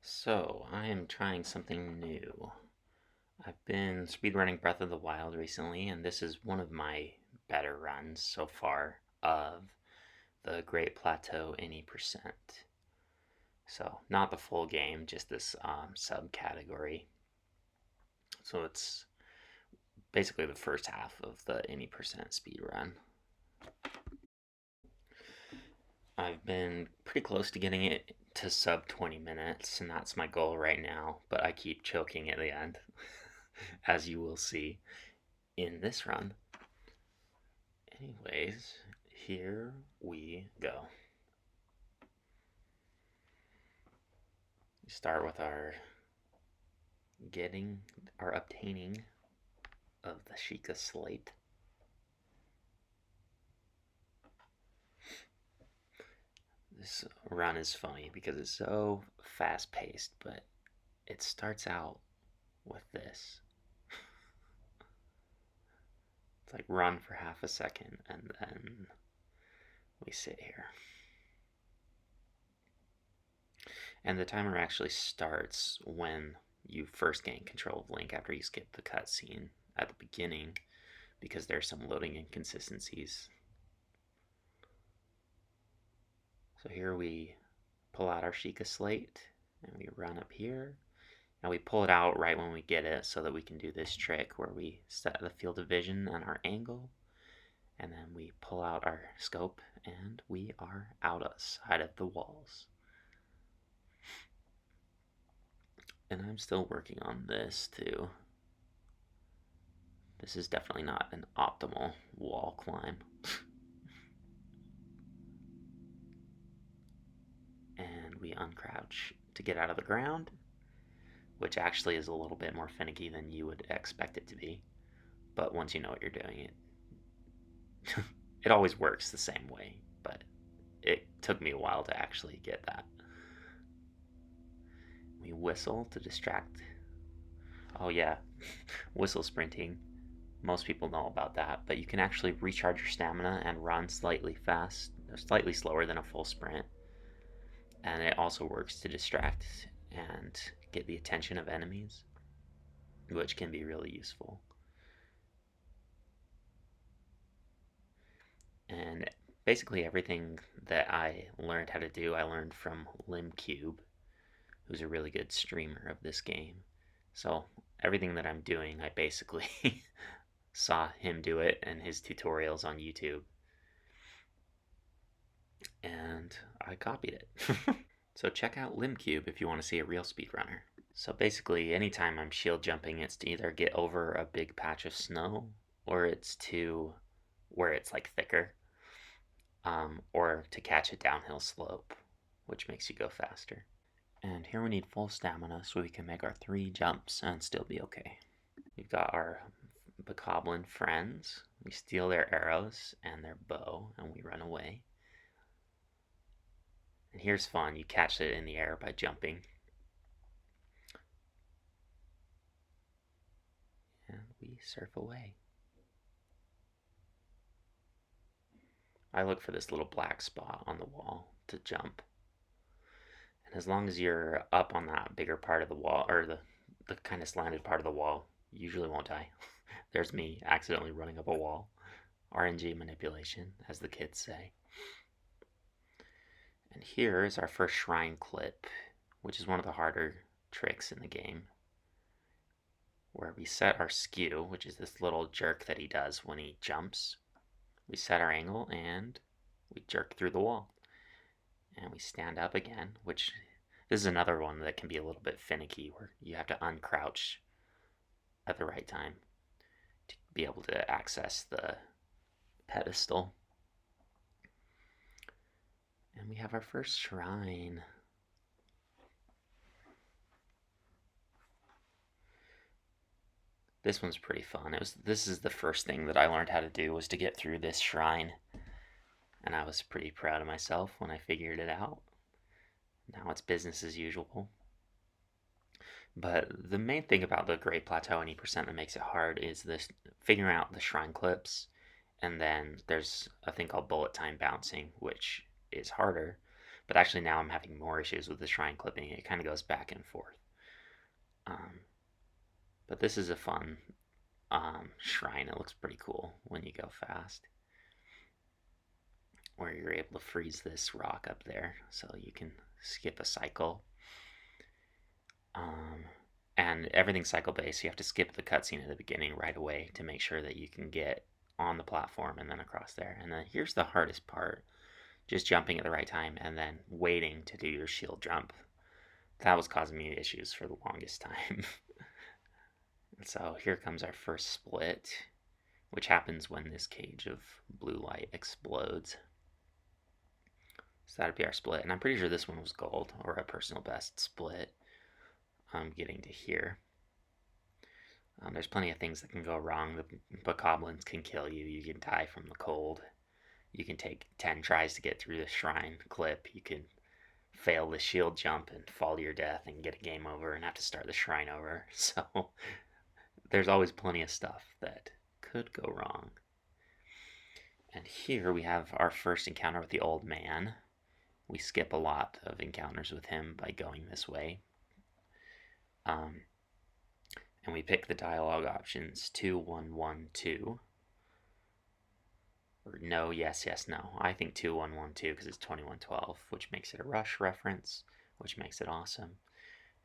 So, I am trying something new. I've been speedrunning Breath of the Wild recently, and this is one of my better runs so far of the Great Plateau any percent. So, not the full game, just this subcategory. So, it's basically the first half of the any percent speedrun. I've been pretty close to getting it to sub 20 minutes, and that's my goal right now, but I keep choking at the end, as you will see in this run. Anyways, here we go. We start with our obtaining of the Sheikah slate. This run is funny because it's so fast paced, but it starts out with this. It's like run for half a second and then we sit here. And the timer actually starts when you first gain control of Link after you skip the cutscene at the beginning because there's some loading inconsistencies. So here we pull out our Sheikah slate and we run up here and we pull it out right when we get it so that we can do this trick where we set the field of vision and our angle, and then we pull out our scope and we are outside of the walls. And I'm still working on this too. This is definitely not an optimal wall climb. And we uncrouch to get out of the ground, which actually is a little bit more finicky than you would expect it to be. But once you know what you're doing, it always works the same way, but it took me a while to actually get that. We whistle to distract. Oh yeah, whistle sprinting. Most people know about that, but you can actually recharge your stamina and run slightly slower than a full sprint. And it also works to distract and get the attention of enemies, which can be really useful. And basically everything that I learned how to do, I learned from Limcube, who's a really good streamer of this game. So everything that I'm doing, I basically saw him do it in his tutorials on YouTube. And I copied it. So check out Limcube if you want to see a real speedrunner. So basically, anytime I'm shield jumping, it's to either get over a big patch of snow, or it's to where it's like thicker, or to catch a downhill slope, which makes you go faster. And here we need full stamina so we can make our 3 jumps and still be okay. We've got our bokoblin friends. We steal their arrows and their bow, and we run away. And here's fun. You catch it in the air by jumping. And we surf away. I look for this little black spot on the wall to jump. And as long as you're up on that bigger part of the wall, or the kind of slanted part of the wall, you usually won't die. There's me accidentally running up a wall. RNG manipulation, as the kids say. And here is our first shrine clip, which is one of the harder tricks in the game, where we set our skew, which is this little jerk that he does when he jumps. We set our angle and we jerk through the wall. And we stand up again, which this is another one that can be a little bit finicky, where you have to uncrouch at the right time to be able to access the pedestal. And we have our first shrine. This one's pretty fun. This is the first thing that I learned how to do, was to get through this shrine. And I was pretty proud of myself when I figured it out. Now it's business as usual. But the main thing about the Great Plateau any percent that makes it hard is this figuring out the shrine clips. And then there's a thing called bullet time bouncing, which is harder. But actually now I'm having more issues with the shrine clipping. It kind of goes back and forth. But this is a fun shrine. It looks pretty cool when you go fast, where you're able to freeze this rock up there so you can skip a cycle. And everything's cycle based, so you have to skip the cutscene at the beginning right away to make sure that you can get on the platform and then across there. And then here's the hardest part, just jumping at the right time and then waiting to do your shield jump. That was causing me issues for the longest time. So here comes our first split, which happens when this cage of blue light explodes. So that'd be our split, and I'm pretty sure this one was gold, or a personal best split. I'm getting to here. There's plenty of things that can go wrong. The bokoblins can kill you. You can die from the cold. You can take 10 tries to get through the shrine clip. You can fail the shield jump and fall to your death and get a game over and have to start the shrine over. So there's always plenty of stuff that could go wrong. And here we have our first encounter with the old man. We skip a lot of encounters with him by going this way. And we pick the dialogue options 2, 1, 1, 2. Or no, yes, yes, no. I think 2, 1, 1, 2 because it's 2112, which makes it a Rush reference, which makes it awesome.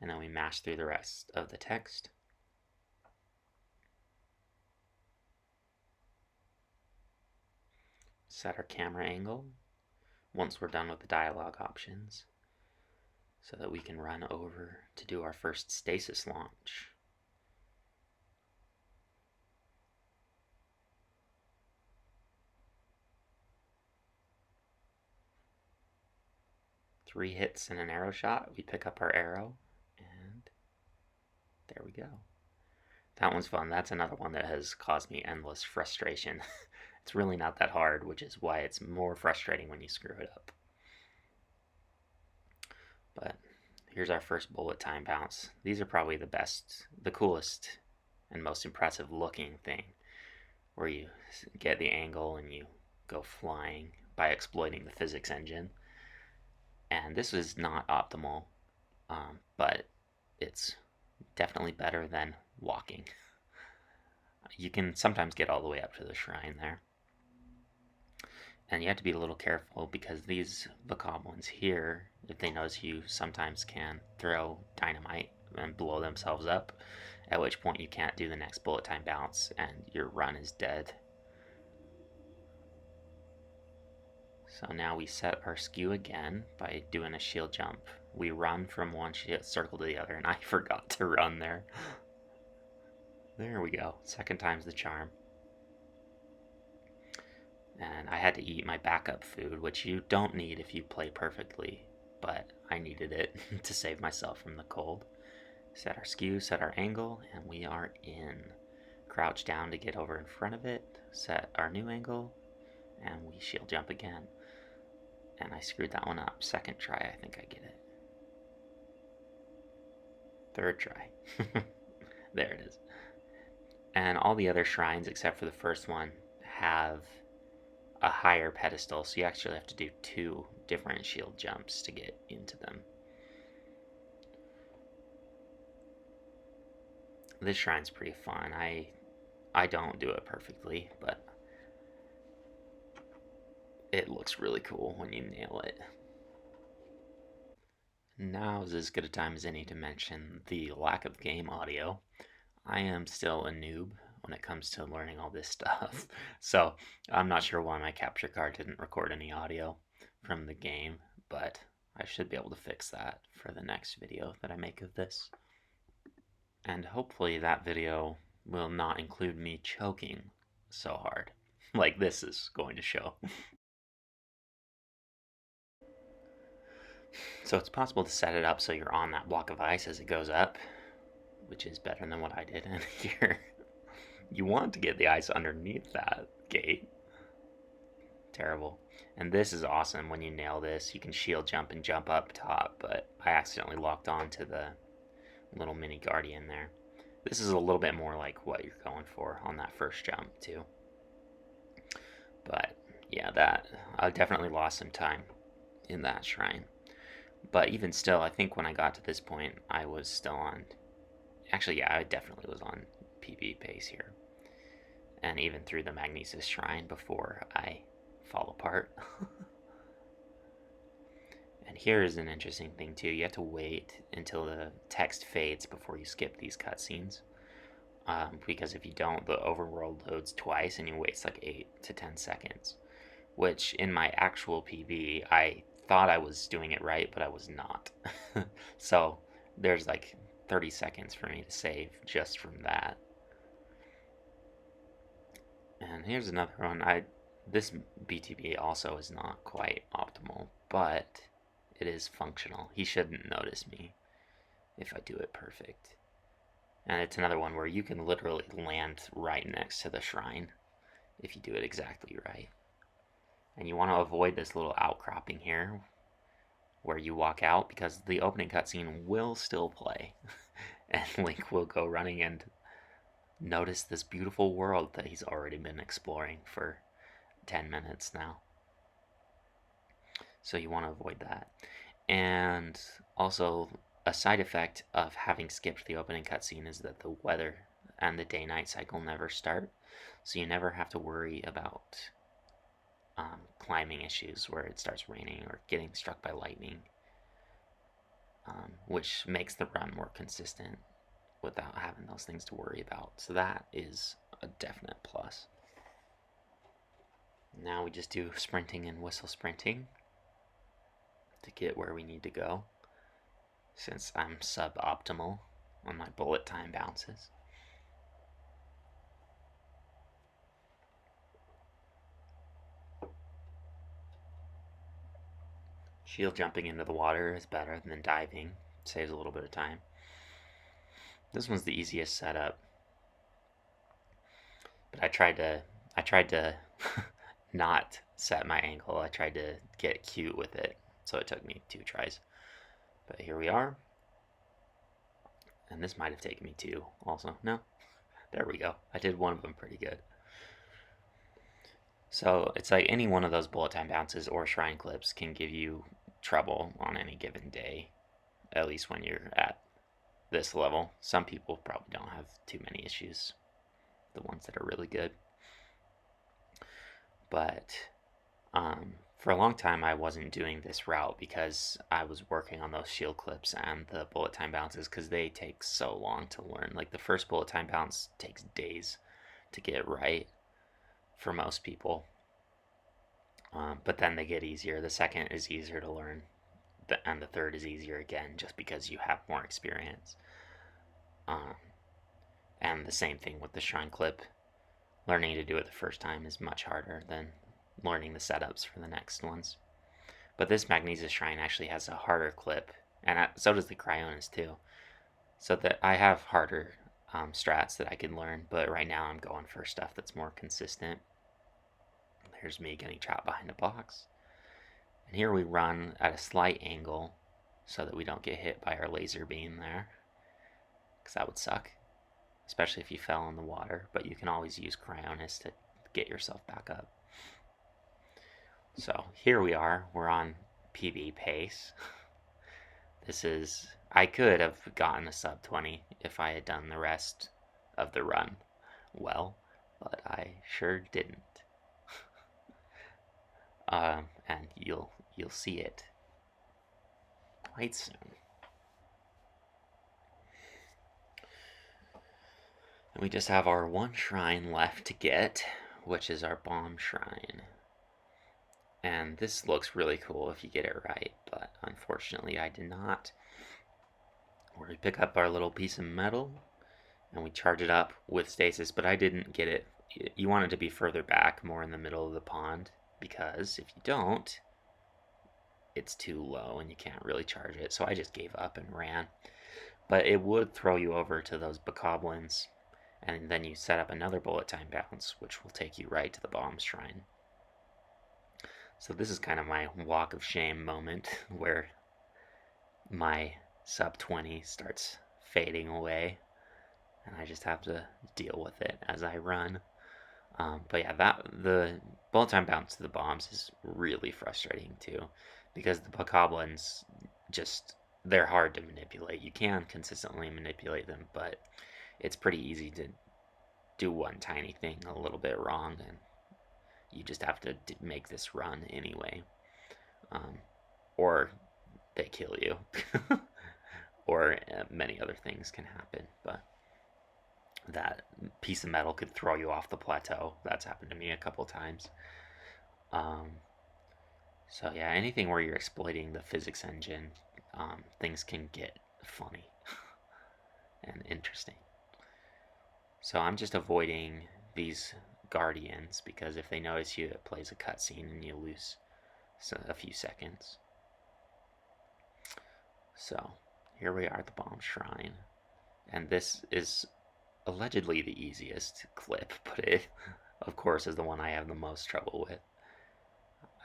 And then we mash through the rest of the text. Set our camera angle once we're done with the dialogue options so that we can run over to do our first stasis launch. Three hits and an arrow shot. We pick up our arrow, and there we go. That one's fun. That's another one that has caused me endless frustration. It's really not that hard, which is why it's more frustrating when you screw it up. But here's our first bullet time bounce. These are probably the best, the coolest, and most impressive looking thing, where you get the angle and you go flying by exploiting the physics engine. And this is not optimal, but it's definitely better than walking. You can sometimes get all the way up to the shrine there. And you have to be a little careful because these bokoblins here, if they notice you, sometimes can throw dynamite and blow themselves up, at which point you can't do the next bullet time bounce and your run is dead. So now we set our skew again by doing a shield jump. We run from one circle to the other, and I forgot to run there. There we go. Second time's the charm. And I had to eat my backup food, which you don't need if you play perfectly, but I needed it to save myself from the cold. Set our skew, set our angle, and we are in. Crouch down to get over in front of it, set our new angle, and we shield jump again. And I screwed that one up. Second try, I think I get it. Third try. There it is. And all the other shrines, except for the first one, have a higher pedestal, so you actually have to do 2 different shield jumps to get into them. This shrine's pretty fun. I don't do it perfectly, but it looks really cool when you nail it. Now's as good a time as any to mention the lack of game audio. I am still a noob when it comes to learning all this stuff, so I'm not sure why my capture card didn't record any audio from the game, but I should be able to fix that for the next video that I make of this. And hopefully that video will not include me choking so hard, like this is going to show. So it's possible to set it up so you're on that block of ice as it goes up, which is better than what I did in here. You want to get the ice underneath that gate. Terrible. And this is awesome. When you nail this, you can shield jump and jump up top, but I accidentally locked on to the little mini guardian there. This is a little bit more like what you're going for on that first jump too. But yeah, I definitely lost some time in that shrine. But even still, I think when I got to this point, I was still on. Actually, yeah, I definitely was on PB pace here. And even through the Magnesis Shrine before I fall apart. And here is an interesting thing too. You have to wait until the text fades before you skip these cutscenes. Because if you don't, the overworld loads twice and you waste like 8 to 10 seconds. Which in my actual PB, I thought I was doing it right, but I was not. So there's like 30 seconds for me to save just from that. And here's another one. This BTB also is not quite optimal, but it is functional. He shouldn't notice me if I do it perfect. And it's another one where you can literally land right next to the shrine if you do it exactly right. And you want to avoid this little outcropping here where you walk out, because the opening cutscene will still play. And Link will go running and notice this beautiful world that he's already been exploring for 10 minutes now. So you want to avoid that. And also, a side effect of having skipped the opening cutscene is that the weather and the day-night cycle never start. So you never have to worry about climbing issues where it starts raining or getting struck by lightning, which makes the run more consistent without having those things to worry about. So that is a definite plus. Now we just do sprinting and whistle sprinting to get where we need to go, since I'm suboptimal on my bullet time bounces. Shield jumping into the water is better than diving. Saves a little bit of time. This one's the easiest setup. But I tried to not set my angle. I tried to get cute with it. So it took me 2 tries. But here we are. And this might have taken me 2 also. No. There we go. I did one of them pretty good. So it's like any one of those bullet time bounces or shrine clips can give you trouble on any given day, at least when you're at this level. Some people probably don't have too many issues, the ones that are really good. But for a long time I wasn't doing this route because I was working on those shield clips and the bullet time bounces, because they take so long to learn. Like the first bullet time bounce takes days to get right for most people. But then they get easier. The second is easier to learn, and the third is easier again, just because you have more experience. And the same thing with the shrine clip. Learning to do it the first time is much harder than learning the setups for the next ones. But this Magnesis Shrine actually has a harder clip, and so does the Cryonis too. So that I have harder strats that I can learn, but right now I'm going for stuff that's more consistent. Here's me getting trapped behind a box. And here we run at a slight angle so that we don't get hit by our laser beam there, because that would suck, especially if you fell in the water. But you can always use Cryonis to get yourself back up. So here we are. We're on PB pace. I could have gotten a sub 20 if I had done the rest of the run well, but I sure didn't. And you'll see it quite soon. And we just have our one shrine left to get, which is our bomb shrine. And this looks really cool if you get it right, but unfortunately I did not. Where we pick up our little piece of metal and we charge it up with stasis, but I didn't get it. You want it to be further back, more in the middle of the pond, because if you don't, it's too low and you can't really charge it. So I just gave up and ran. But it would throw you over to those bokoblins, and then you set up another bullet time bounce, which will take you right to the bomb shrine. So this is kind of my walk of shame moment, where my sub 20 starts fading away, and I just have to deal with it as I run. But yeah, the bullet time bounce to the bombs is really frustrating too, because the bokoblins just, they're hard to manipulate. You can consistently manipulate them, but it's pretty easy to do one tiny thing a little bit wrong, and you just have to make this run anyway. Or they kill you. Or many other things can happen, but that piece of metal could throw you off the plateau. That's happened to me a couple times. So yeah, anything where you're exploiting the physics engine, things can get funny and interesting. So I'm just avoiding these guardians because if they notice you, it plays a cutscene and you lose a few seconds. So here we are at the bomb shrine, and this is allegedly the easiest clip, but it, of course, is the one I have the most trouble with.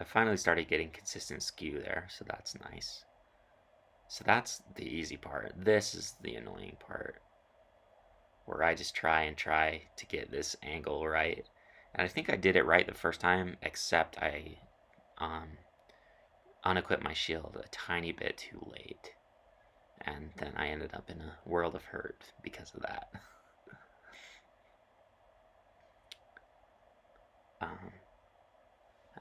I finally started getting consistent skew there, so that's nice. So that's the easy part. This is the annoying part, where I just try to get this angle right. And I think I did it right the first time, except I unequipped my shield a tiny bit too late. And then I ended up in a world of hurt because of that.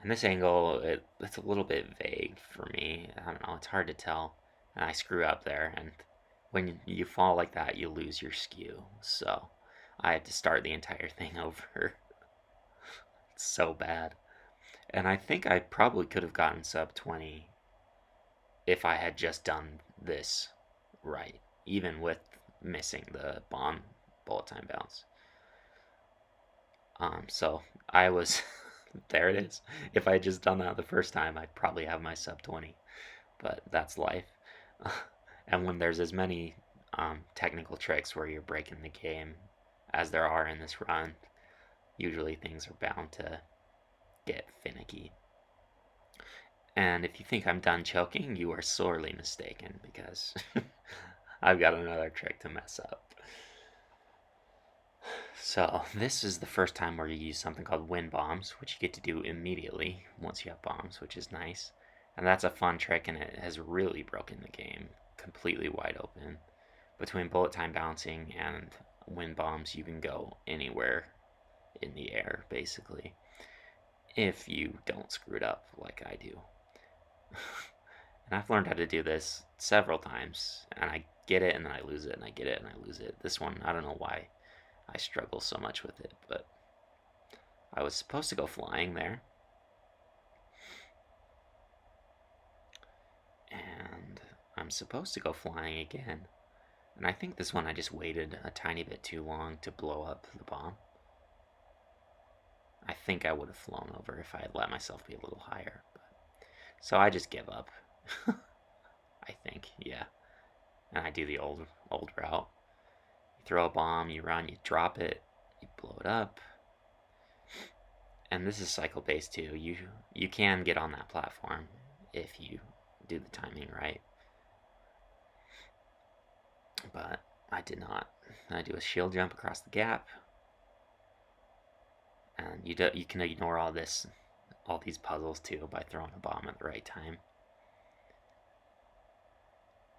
And this angle, it's a little bit vague for me. I don't know, it's hard to tell. And I screw up there, and when you fall like that, you lose your skew. So I had to start the entire thing over. It's so bad. And I think I probably could have gotten sub 20 if I had just done this right, even with missing the bomb bullet time bounce. So I was there it is. If I had just done that the first time, I'd probably have my sub 20, but that's life. And when there's as many technical tricks where you're breaking the game as there are in this run, usually things are bound to get finicky. And if you think I'm done choking, you are sorely mistaken, because I've got another trick to mess up. So this is the first time where you use something called wind bombs, which you get to do immediately once you have bombs, which is nice. And that's a fun trick, and it has really broken the game completely wide open. Between bullet time bouncing and wind bombs, you can go anywhere in the air, basically, if you don't screw it up like I do. And I've learned how to do this several times, and I get it and then I lose it, and I get it and I lose it. This one, I don't know why I struggle so much with it, but I was supposed to go flying there. And I'm supposed to go flying again. And I think this one I just waited a tiny bit too long to blow up the bomb. I think I would have flown over if I had let myself be a little higher. So I just give up. I think, yeah. And I do the old route. You throw a bomb, you run, you drop it, you blow it up. And this is cycle based too. You can get on that platform if you do the timing right. But I did not. I do a shield jump across the gap. And you can ignore all these puzzles too by throwing a bomb at the right time.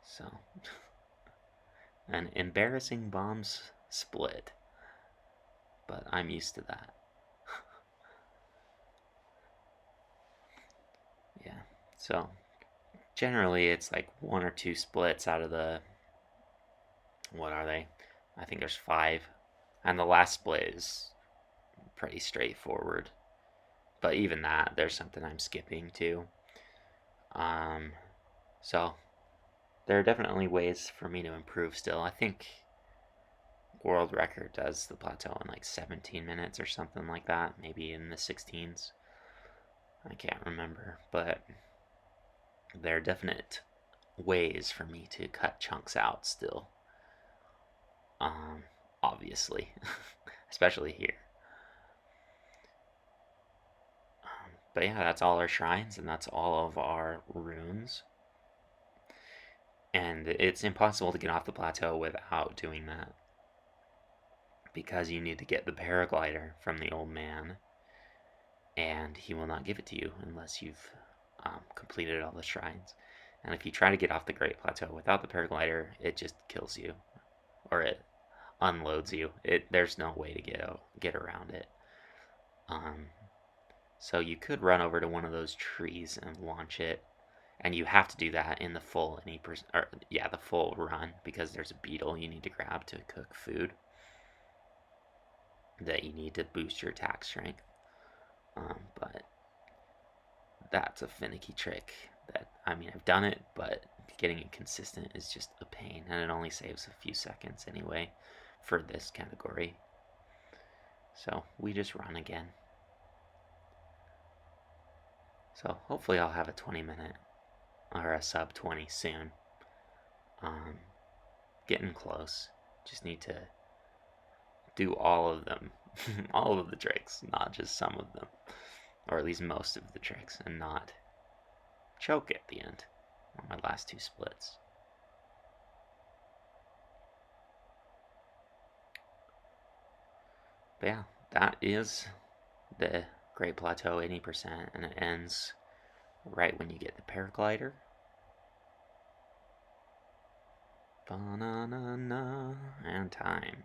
So, an embarrassing bombs split, but I'm used to that. Yeah, so generally it's like 1 or 2 splits out of the, what are they? I think there's 5, and the last split is pretty straightforward. But even that, there's something I'm skipping too. So there are definitely ways for me to improve still. I think world record does the plateau in like 17 minutes or something like that, maybe in the 16s. I can't remember, but there are definite ways for me to cut chunks out still. Obviously, especially here. But yeah, that's all our shrines, and that's all of our runes. And it's impossible to get off the plateau without doing that, because you need to get the paraglider from the old man, and he will not give it to you unless you've completed all the shrines. And if you try to get off the Great Plateau without the paraglider, it just kills you, or it unloads you. There's no way to get around it. So you could run over to one of those trees and launch it, and you have to do that in the full the full run, because there's a beetle you need to grab to cook food that you need to boost your attack strength. But that's a finicky trick that, I've done it, but getting it consistent is just a pain, and it only saves a few seconds anyway for this category. So we just run again. So hopefully I'll have a 20-minute or a sub 20 soon. Getting close. Just need to do all of them. All of the tricks, not just some of them. Or at least most of the tricks, and not choke at the end on my last 2 splits. But yeah, that is the Great Plateau 80%, and it ends right when you get the paraglider. Ba-na-na-na, and time.